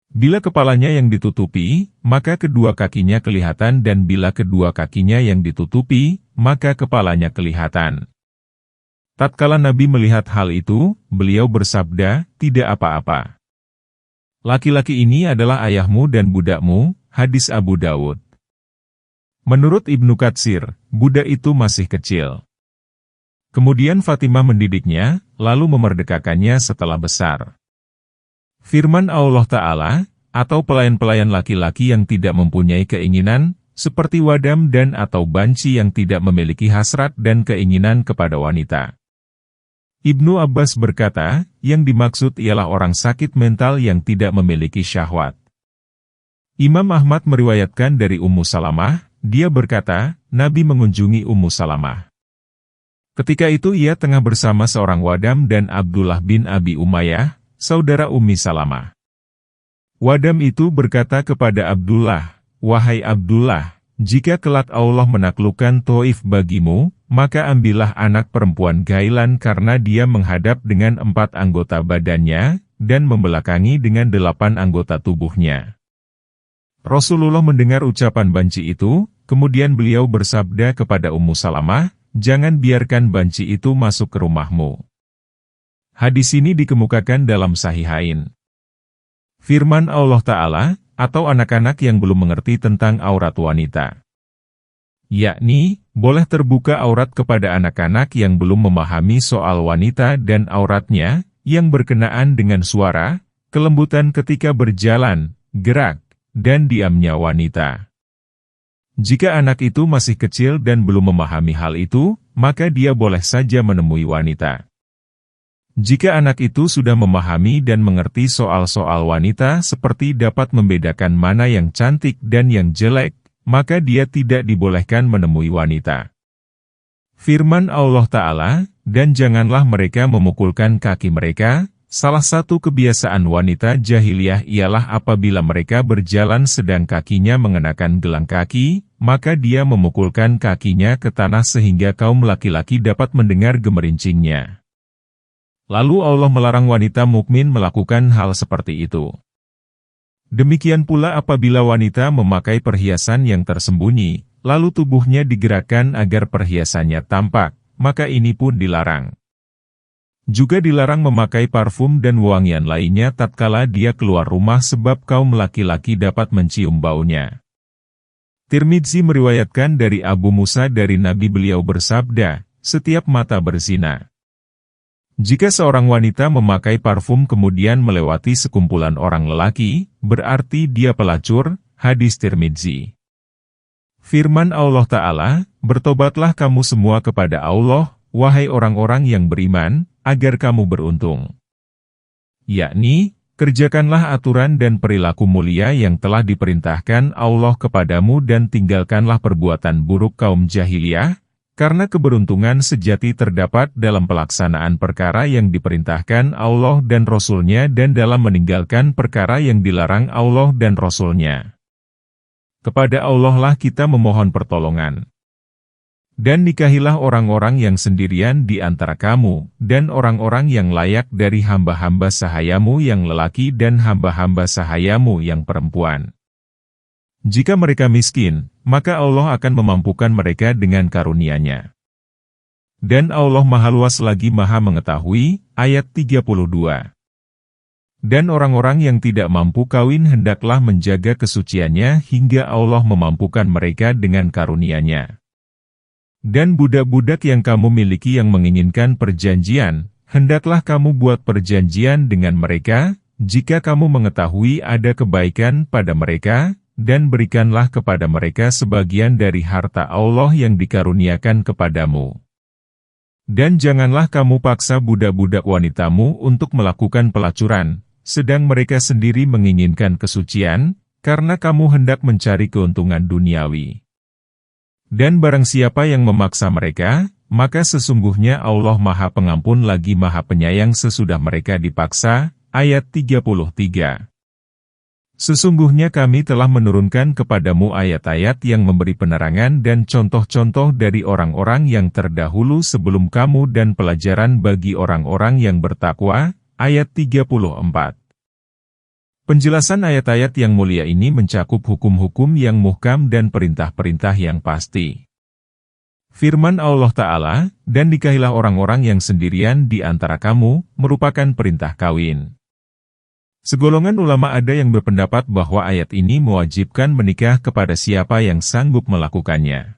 [SPEAKER 1] Bila kepalanya yang ditutupi, maka kedua kakinya kelihatan dan bila kedua kakinya yang ditutupi, maka kepalanya kelihatan. Tatkala Nabi melihat hal itu, beliau bersabda, tidak apa-apa. Laki-laki ini adalah ayahmu dan budakmu, hadis Abu Dawud. Menurut Ibnu Katsir, budak itu masih kecil. Kemudian Fatimah mendidiknya, lalu memerdekakannya setelah besar. Firman Allah Ta'ala, atau pelayan-pelayan laki-laki yang tidak mempunyai keinginan, seperti wadam dan atau banci yang tidak memiliki hasrat dan keinginan kepada wanita. Ibnu Abbas berkata, yang dimaksud ialah orang sakit mental yang tidak memiliki syahwat. Imam Ahmad meriwayatkan dari Ummu Salamah, dia berkata, Nabi mengunjungi Ummu Salamah. Ketika itu ia tengah bersama seorang wadam dan Abdullah bin Abi Umayyah, saudara Ummi Salamah. Wadam itu berkata kepada Abdullah, wahai Abdullah, jika kelak Allah menaklukkan Thaif bagimu, maka ambillah anak perempuan Gailan karena dia menghadap dengan 4 anggota badannya, dan membelakangi dengan 8 anggota tubuhnya. Rasulullah mendengar ucapan banci itu, kemudian beliau bersabda kepada Ummu Salamah, jangan biarkan banci itu masuk ke rumahmu. Hadis ini dikemukakan dalam Sahihain. Firman Allah Ta'ala, atau anak-anak yang belum mengerti tentang aurat wanita. Yakni, boleh terbuka aurat kepada anak-anak yang belum memahami soal wanita dan auratnya, yang berkenaan dengan suara, kelembutan ketika berjalan, gerak, dan diamnya wanita. Jika anak itu masih kecil dan belum memahami hal itu, maka dia boleh saja menemui wanita. Jika anak itu sudah memahami dan mengerti soal-soal wanita seperti dapat membedakan mana yang cantik dan yang jelek, maka dia tidak dibolehkan menemui wanita. Firman Allah Ta'ala, dan janganlah mereka memukulkan kaki mereka. Salah satu kebiasaan wanita jahiliyah ialah apabila mereka berjalan sedang kakinya mengenakan gelang kaki, maka dia memukulkan kakinya ke tanah sehingga kaum laki-laki dapat mendengar gemerincingnya. Lalu Allah melarang wanita mukmin melakukan hal seperti itu. Demikian pula apabila wanita memakai perhiasan yang tersembunyi, lalu tubuhnya digerakkan agar perhiasannya tampak, maka ini pun dilarang. Juga dilarang memakai parfum dan wangian lainnya tatkala dia keluar rumah sebab kaum laki-laki dapat mencium baunya. Tirmidzi meriwayatkan dari Abu Musa dari Nabi beliau bersabda, setiap mata berzina. Jika seorang wanita memakai parfum kemudian melewati sekumpulan orang lelaki, berarti dia pelacur, hadis Tirmidzi. Firman Allah Ta'ala, bertobatlah kamu semua kepada Allah, wahai orang-orang yang beriman, agar kamu beruntung. Yakni, kerjakanlah aturan dan perilaku mulia yang telah diperintahkan Allah kepadamu dan tinggalkanlah perbuatan buruk kaum jahiliyah, karena keberuntungan sejati terdapat dalam pelaksanaan perkara yang diperintahkan Allah dan Rasul-Nya dan dalam meninggalkan perkara yang dilarang Allah dan Rasul-Nya. Kepada Allah lah kita memohon pertolongan. Dan nikahilah orang-orang yang sendirian di antara kamu, dan orang-orang yang layak dari hamba-hamba sahayamu yang lelaki dan hamba-hamba sahayamu yang perempuan. Jika mereka miskin, maka Allah akan memampukan mereka dengan karunia-Nya. Dan Allah Maha Luas lagi Maha Mengetahui, ayat 32. Dan orang-orang yang tidak mampu kawin hendaklah menjaga kesuciannya hingga Allah memampukan mereka dengan karunia-Nya. Dan budak-budak yang kamu miliki yang menginginkan perjanjian, hendaklah kamu buat perjanjian dengan mereka, jika kamu mengetahui ada kebaikan pada mereka, dan berikanlah kepada mereka sebagian dari harta Allah yang dikaruniakan kepadamu. Dan janganlah kamu paksa budak-budak wanitamu untuk melakukan pelacuran, sedang mereka sendiri menginginkan kesucian, karena kamu hendak mencari keuntungan duniawi. Dan barang siapa yang memaksa mereka, maka sesungguhnya Allah Maha Pengampun lagi Maha Penyayang sesudah mereka dipaksa. Ayat 33. Sesungguhnya kami telah menurunkan kepadamu ayat-ayat yang memberi penerangan dan contoh-contoh dari orang-orang yang terdahulu sebelum kamu dan pelajaran bagi orang-orang yang bertakwa. Ayat 34. Penjelasan ayat-ayat yang mulia ini mencakup hukum-hukum yang muhkam dan perintah-perintah yang pasti. Firman Allah Ta'ala, dan nikahilah orang-orang yang sendirian di antara kamu, merupakan perintah kawin. Segolongan ulama ada yang berpendapat bahwa ayat ini mewajibkan menikah kepada siapa yang sanggup melakukannya.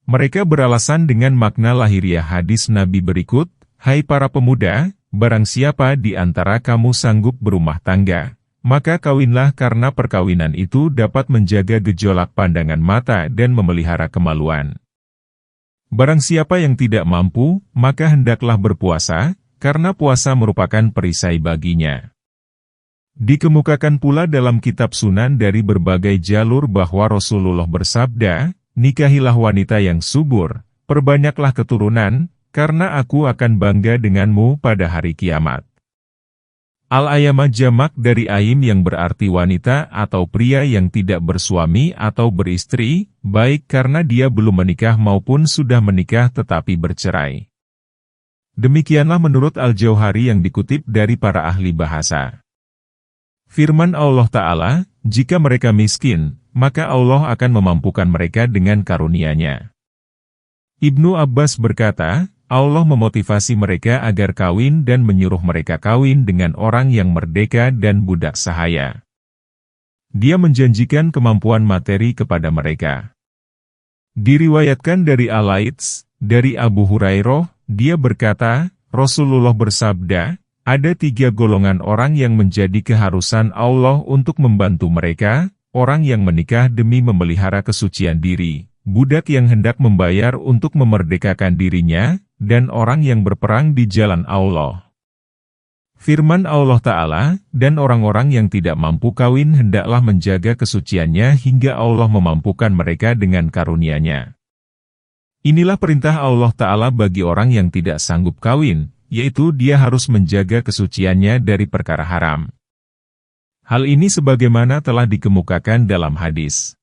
[SPEAKER 1] Mereka beralasan dengan makna lahiriah hadis Nabi berikut, "Hai para pemuda, barang siapa di antara kamu sanggup berumah tangga, maka kawinlah karena perkawinan itu dapat menjaga gejolak pandangan mata dan memelihara kemaluan. Barang siapa yang tidak mampu, maka hendaklah berpuasa, karena puasa merupakan perisai baginya." Dikemukakan pula dalam kitab Sunan dari berbagai jalur bahwa Rasulullah bersabda, "Nikahilah wanita yang subur, perbanyaklah keturunan, karena aku akan bangga denganmu pada hari kiamat." Al-ayama jamak dari aim yang berarti wanita atau pria yang tidak bersuami atau beristri, baik karena dia belum menikah maupun sudah menikah tetapi bercerai. Demikianlah menurut Al-Jauhari yang dikutip dari para ahli bahasa. Firman Allah Ta'ala, "Jika mereka miskin, maka Allah akan memampukan mereka dengan karunia-Nya." Ibnu Abbas berkata, Allah memotivasi mereka agar kawin dan menyuruh mereka kawin dengan orang yang merdeka dan budak sahaya. Dia menjanjikan kemampuan materi kepada mereka. Diriwayatkan dari Al-Laits, dari Abu Hurairah, dia berkata, Rasulullah bersabda, "Ada 3 golongan orang yang menjadi keharusan Allah untuk membantu mereka, orang yang menikah demi memelihara kesucian diri, budak yang hendak membayar untuk memerdekakan dirinya, dan orang yang berperang di jalan Allah." Firman Allah Ta'ala, "Dan orang-orang yang tidak mampu kawin hendaklah menjaga kesuciannya hingga Allah memampukan mereka dengan karunia-Nya." Inilah perintah Allah Ta'ala bagi orang yang tidak sanggup kawin, yaitu dia harus menjaga kesuciannya dari perkara haram. Hal ini sebagaimana telah dikemukakan dalam hadis.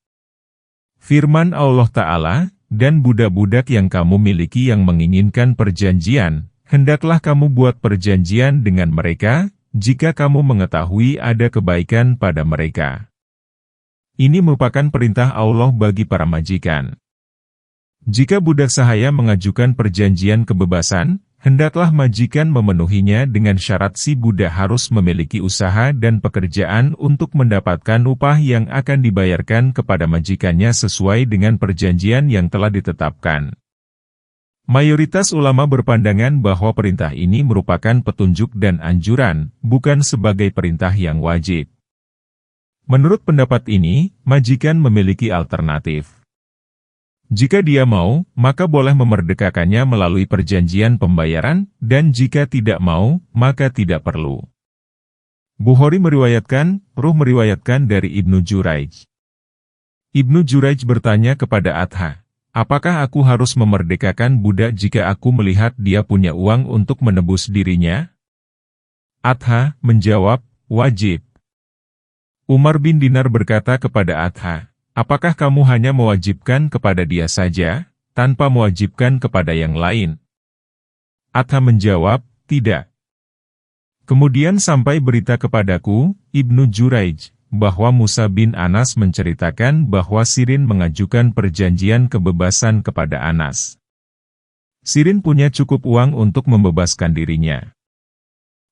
[SPEAKER 1] Firman Allah Ta'ala, "Dan budak-budak yang kamu miliki yang menginginkan perjanjian, hendaklah kamu buat perjanjian dengan mereka, jika kamu mengetahui ada kebaikan pada mereka." Ini merupakan perintah Allah bagi para majikan. Jika budak sahaya mengajukan perjanjian kebebasan, hendaklah majikan memenuhinya dengan syarat si budak harus memiliki usaha dan pekerjaan untuk mendapatkan upah yang akan dibayarkan kepada majikannya sesuai dengan perjanjian yang telah ditetapkan. Mayoritas ulama berpandangan bahwa perintah ini merupakan petunjuk dan anjuran, bukan sebagai perintah yang wajib. Menurut pendapat ini, majikan memiliki alternatif. Jika dia mau, maka boleh memerdekakannya melalui perjanjian pembayaran, dan jika tidak mau, maka tidak perlu. Bukhari meriwayatkan, Ruh meriwayatkan dari Ibnu Juraij. Ibnu Juraij bertanya kepada Atha, "Apakah aku harus memerdekakan budak jika aku melihat dia punya uang untuk menebus dirinya?" Atha menjawab, "Wajib." Umar bin Dinar berkata kepada Atha, "Apakah kamu hanya mewajibkan kepada dia saja, tanpa mewajibkan kepada yang lain?" Atha menjawab, "Tidak." Kemudian sampai berita kepadaku, Ibnu Juraij, bahwa Musa bin Anas menceritakan bahwa Sirin mengajukan perjanjian kebebasan kepada Anas. Sirin punya cukup uang untuk membebaskan dirinya.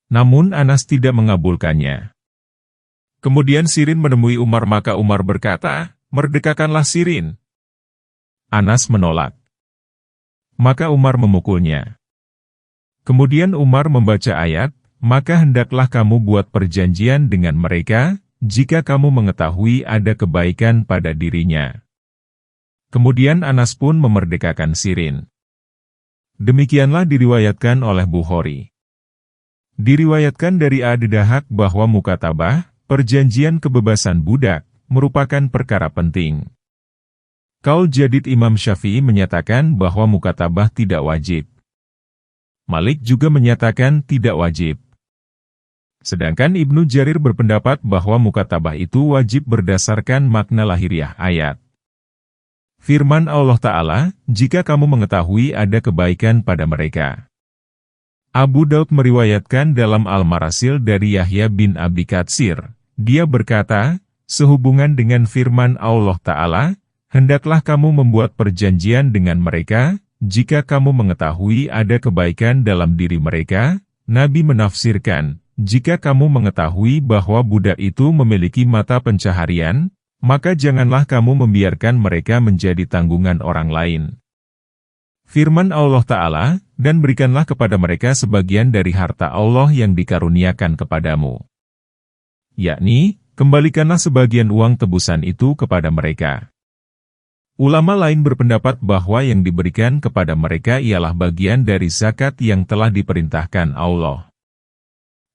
[SPEAKER 1] Namun Anas tidak mengabulkannya. Kemudian Sirin menemui Umar, maka Umar berkata, "Merdekakanlah Sirin." Anas menolak. Maka Umar memukulnya. Kemudian Umar membaca ayat, "Maka hendaklah kamu buat perjanjian dengan mereka, jika kamu mengetahui ada kebaikan pada dirinya." Kemudian Anas pun memerdekakan Sirin. Demikianlah diriwayatkan oleh Bukhari. Diriwayatkan dari Ad-Dahhak bahwa mukatabah, perjanjian kebebasan budak, merupakan perkara penting. Qaul Jadid Imam Syafi'i menyatakan bahwa mukatabah tidak wajib. Malik juga menyatakan tidak wajib. Sedangkan Ibnu Jarir berpendapat bahwa mukatabah itu wajib berdasarkan makna lahiriah ayat. Firman Allah Ta'ala, "Jika kamu mengetahui ada kebaikan pada mereka." Abu Daud meriwayatkan dalam Al-Marasil dari Yahya bin Abi Katsir. Dia berkata, sehubungan dengan firman Allah Ta'ala, "Hendaklah kamu membuat perjanjian dengan mereka, jika kamu mengetahui ada kebaikan dalam diri mereka." Nabi menafsirkan, jika kamu mengetahui bahwa budak itu memiliki mata pencaharian, maka janganlah kamu membiarkan mereka menjadi tanggungan orang lain. Firman Allah Ta'ala, "Dan berikanlah kepada mereka sebagian dari harta Allah yang dikaruniakan kepadamu." Yakni, kembalikanlah sebagian uang tebusan itu kepada mereka. Ulama lain berpendapat bahwa yang diberikan kepada mereka ialah bagian dari zakat yang telah diperintahkan Allah.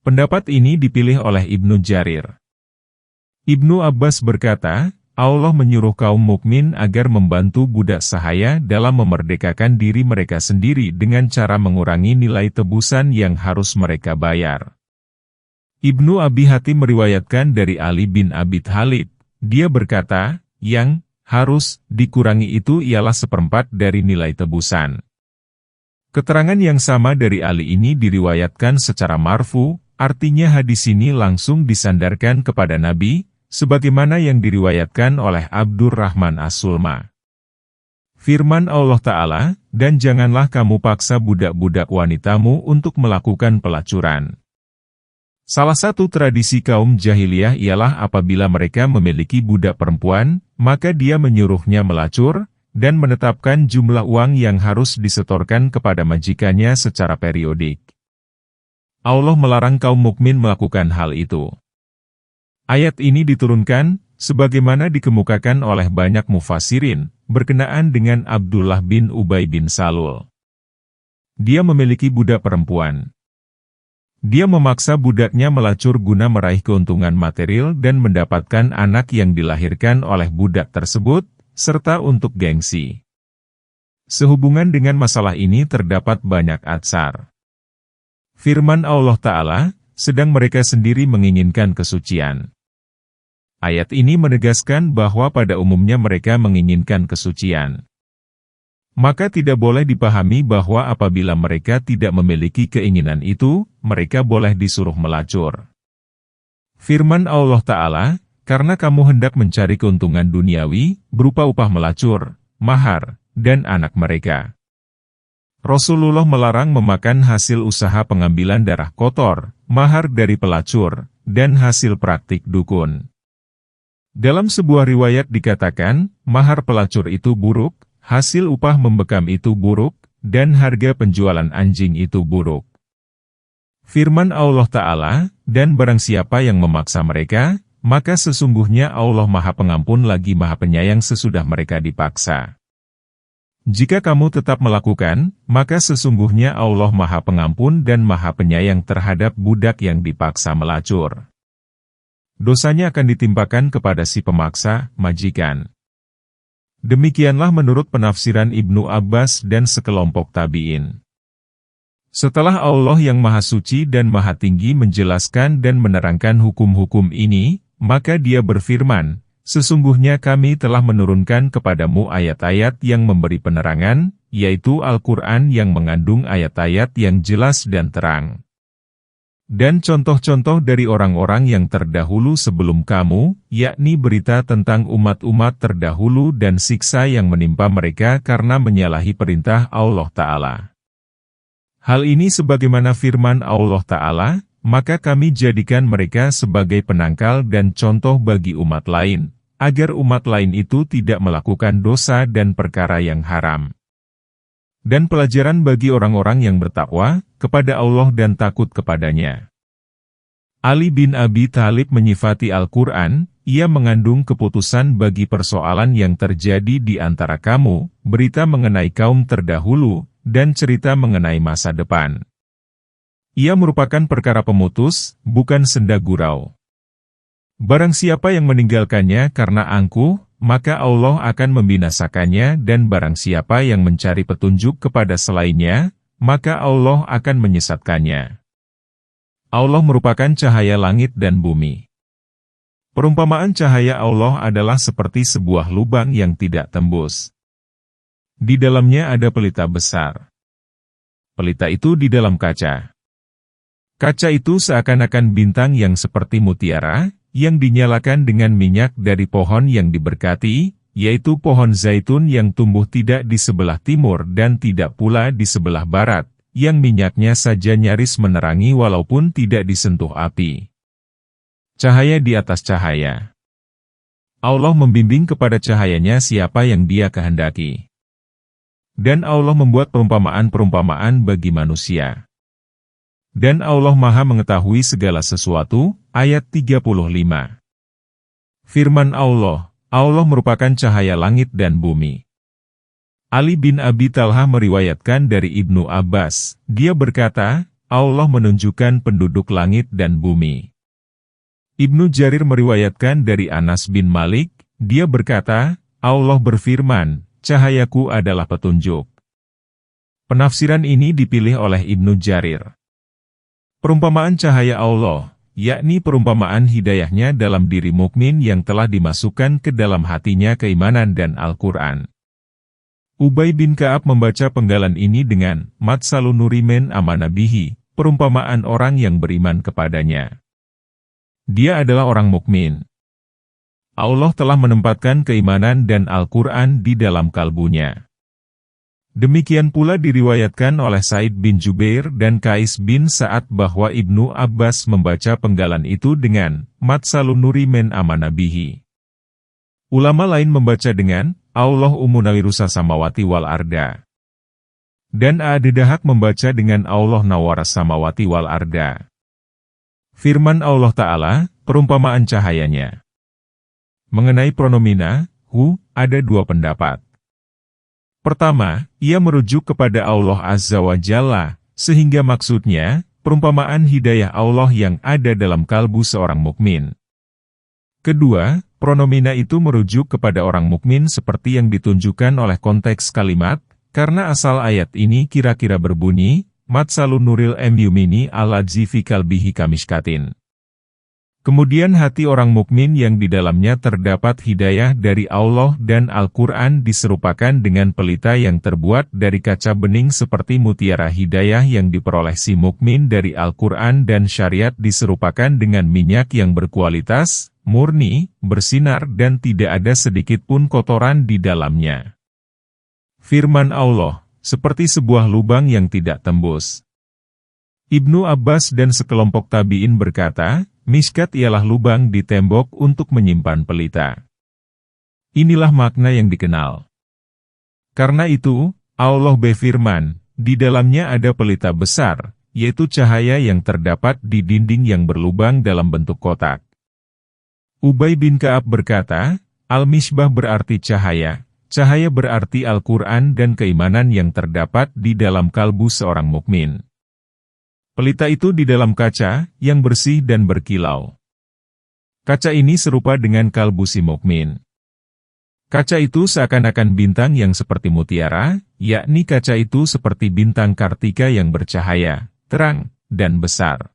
[SPEAKER 1] Pendapat ini dipilih oleh Ibnu Jarir. Ibnu Abbas berkata, Allah menyuruh kaum mukmin agar membantu budak sahaya dalam memerdekakan diri mereka sendiri dengan cara mengurangi nilai tebusan yang harus mereka bayar. Ibnu Abi Hatim meriwayatkan dari Ali bin Abi Thalib. Dia berkata, yang harus dikurangi itu ialah 1/4 dari nilai tebusan. Keterangan yang sama dari Ali ini diriwayatkan secara marfu, artinya hadis ini langsung disandarkan kepada Nabi, sebagaimana yang diriwayatkan oleh Abdurrahman As-Sulma. Firman Allah Ta'ala, "Dan janganlah kamu paksa budak-budak wanitamu untuk melakukan pelacuran." Salah satu tradisi kaum jahiliyah ialah apabila mereka memiliki budak perempuan, maka dia menyuruhnya melacur, dan menetapkan jumlah uang yang harus disetorkan kepada majikannya secara periodik. Allah melarang kaum mukmin melakukan hal itu. Ayat ini diturunkan, sebagaimana dikemukakan oleh banyak mufassirin, berkenaan dengan Abdullah bin Ubay bin Salul. Dia memiliki budak perempuan. Dia memaksa budaknya melacur guna meraih keuntungan material dan mendapatkan anak yang dilahirkan oleh budak tersebut, serta untuk gengsi. Sehubungan dengan masalah ini terdapat banyak atsar. Firman Allah Ta'ala, "Sedang mereka sendiri menginginkan kesucian." Ayat ini menegaskan bahwa pada umumnya mereka menginginkan kesucian. Maka tidak boleh dipahami bahwa apabila mereka tidak memiliki keinginan itu, mereka boleh disuruh melacur. Firman Allah Ta'ala, "Karena kamu hendak mencari keuntungan duniawi, berupa upah melacur, mahar, dan anak mereka." Rasulullah melarang memakan hasil usaha pengambilan darah kotor, mahar dari pelacur, dan hasil praktik dukun. Dalam sebuah riwayat dikatakan, mahar pelacur itu buruk, hasil upah membekam itu buruk, dan harga penjualan anjing itu buruk. Firman Allah Ta'ala, "Dan barang siapa yang memaksa mereka, maka sesungguhnya Allah Maha Pengampun lagi Maha Penyayang sesudah mereka dipaksa. Jika kamu tetap melakukan, maka sesungguhnya Allah Maha Pengampun dan Maha Penyayang terhadap budak yang dipaksa melacur. Dosanya akan ditimpakan kepada si pemaksa, majikan." Demikianlah menurut penafsiran Ibnu Abbas dan sekelompok tabi'in. Setelah Allah yang Maha Suci dan Maha Tinggi menjelaskan dan menerangkan hukum-hukum ini, maka Dia berfirman, "Sesungguhnya kami telah menurunkan kepadamu ayat-ayat yang memberi penerangan, yaitu Al-Quran yang mengandung ayat-ayat yang jelas dan terang. Dan contoh-contoh dari orang-orang yang terdahulu sebelum kamu, yakni berita tentang umat-umat terdahulu dan siksa yang menimpa mereka karena menyalahi perintah Allah Ta'ala. Hal ini sebagaimana firman Allah Ta'ala, maka kami jadikan mereka sebagai penangkal dan contoh bagi umat lain, agar umat lain itu tidak melakukan dosa dan perkara yang haram. Dan pelajaran bagi orang-orang yang bertakwa kepada Allah dan takut kepadanya." Ali bin Abi Thalib menyifati Al-Quran, ia mengandung keputusan bagi persoalan yang terjadi di antara kamu, berita mengenai kaum terdahulu, dan cerita mengenai masa depan. Ia merupakan perkara pemutus, bukan senda gurau. Barang siapa yang meninggalkannya karena angkuh, maka Allah akan membinasakannya, dan barang siapa yang mencari petunjuk kepada selainnya, maka Allah akan menyesatkannya. Allah merupakan cahaya langit dan bumi. Perumpamaan cahaya Allah adalah seperti sebuah lubang yang tidak tembus. Di dalamnya ada pelita besar. Pelita itu di dalam kaca. Kaca itu seakan-akan bintang yang seperti mutiara, yang dinyalakan dengan minyak dari pohon yang diberkati, yaitu pohon zaitun yang tumbuh tidak di sebelah timur dan tidak pula di sebelah barat, yang minyaknya saja nyaris menerangi walaupun tidak disentuh api. Cahaya di atas cahaya. Allah membimbing kepada cahayanya siapa yang Dia kehendaki. Dan Allah membuat perumpamaan-perumpamaan bagi manusia. Dan Allah Maha mengetahui segala sesuatu, ayat 35. Firman Allah, Allah merupakan cahaya langit dan bumi. Ali bin Abi Talha meriwayatkan dari Ibnu Abbas, dia berkata, Allah menunjukkan penduduk langit dan bumi. Ibnu Jarir meriwayatkan dari Anas bin Malik, dia berkata, Allah berfirman, cahayaku adalah petunjuk. Penafsiran ini dipilih oleh Ibnu Jarir. Perumpamaan cahaya Allah, yakni perumpamaan hidayahnya dalam diri mukmin yang telah dimasukkan ke dalam hatinya keimanan dan Al-Quran. Ubay bin Ka'ab membaca penggalan ini dengan Matsalu nurimen amanabihi, perumpamaan orang yang beriman kepadanya. Dia adalah orang mukmin. Allah telah menempatkan keimanan dan Al-Quran di dalam kalbunya. Demikian pula diriwayatkan oleh Said bin Jubair dan Qais bin Sa'ad bahwa Ibnu Abbas membaca penggalan itu dengan Matsalu nurimen amanabihi. Ulama lain membaca dengan Allah umunawirusa samawati wal arda. Dan Ad-Dahak membaca dengan Allah nawaras samawati wal arda. Firman Allah Ta'ala, perumpamaan cahayanya. Mengenai pronomina, ada dua pendapat. Pertama, ia merujuk kepada Allah Azza wa Jalla, sehingga maksudnya, perumpamaan hidayah Allah yang ada dalam kalbu seorang mukmin. Kedua, pronomina itu merujuk kepada orang mukmin seperti yang ditunjukkan oleh konteks kalimat, karena asal ayat ini kira-kira berbunyi, Matsalun nuril yumini al-adzi fi kalbihi kamishkatin. Kemudian hati orang mukmin yang di dalamnya terdapat hidayah dari Allah dan Al-Quran diserupakan dengan pelita yang terbuat dari kaca bening seperti mutiara. Hidayah yang diperoleh si mukmin dari Al-Quran dan syariat diserupakan dengan minyak yang berkualitas, murni, bersinar dan tidak ada sedikit pun kotoran di dalamnya. Firman Allah, seperti sebuah lubang yang tidak tembus. Ibnu Abbas dan sekelompok tabi'in berkata, miskat ialah lubang di tembok untuk menyimpan pelita. Inilah makna yang dikenal. Karena itu, Allah berfirman, di dalamnya ada pelita besar, yaitu cahaya yang terdapat di dinding yang berlubang dalam bentuk kotak. Ubay bin Ka'ab berkata, Al-Misbah berarti cahaya, cahaya berarti Al-Quran dan keimanan yang terdapat di dalam kalbu seorang mukmin. Pelita itu di dalam kaca, yang bersih dan berkilau. Kaca ini serupa dengan kalbu si mukmin. Kaca itu seakan-akan bintang yang seperti mutiara, yakni kaca itu seperti bintang Kartika yang bercahaya, terang, dan besar.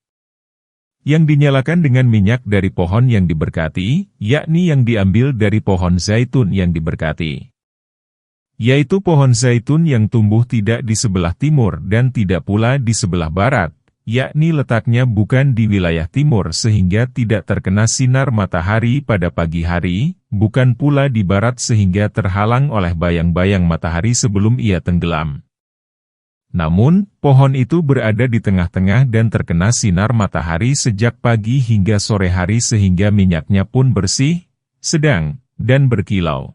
[SPEAKER 1] Yang dinyalakan dengan minyak dari pohon yang diberkati, yakni yang diambil dari pohon zaitun yang diberkati. Yaitu pohon zaitun yang tumbuh tidak di sebelah timur dan tidak pula di sebelah barat, yakni letaknya bukan di wilayah timur sehingga tidak terkena sinar matahari pada pagi hari, bukan pula di barat sehingga terhalang oleh bayang-bayang matahari sebelum ia tenggelam. Namun, pohon itu berada di tengah-tengah dan terkena sinar matahari sejak pagi hingga sore hari sehingga minyaknya pun bersih, sedang, dan berkilau.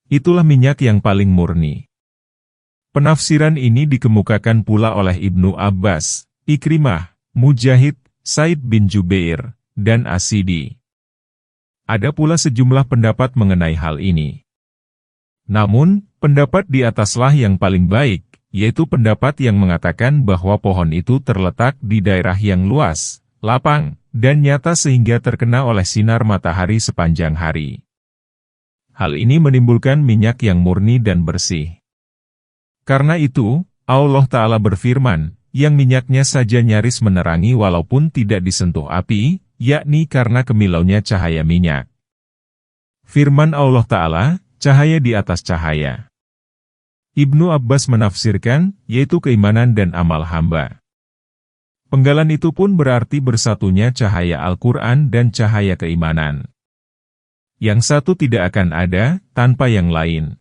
[SPEAKER 1] Itulah minyak yang paling murni. Penafsiran ini dikemukakan pula oleh Ibnu Abbas, Ikrimah, Mujahid, Said bin Jubair, dan As-Sidi. Ada pula sejumlah pendapat mengenai hal ini. Namun, pendapat di ataslah yang paling baik, yaitu pendapat yang mengatakan bahwa pohon itu terletak di daerah yang luas, lapang, dan nyata sehingga terkena oleh sinar matahari sepanjang hari. Hal ini menimbulkan minyak yang murni dan bersih. Karena itu, Allah Ta'ala berfirman, yang minyaknya saja nyaris menerangi walaupun tidak disentuh api, yakni karena kimilaunya cahaya minyak. Firman Allah Ta'ala, cahaya di atas cahaya. Ibnu Abbas menafsirkan, yaitu keimanan dan amal hamba. Penggalan itu pun berarti bersatunya cahaya Al-Quran dan cahaya keimanan. Yang satu tidak akan ada, tanpa yang lain.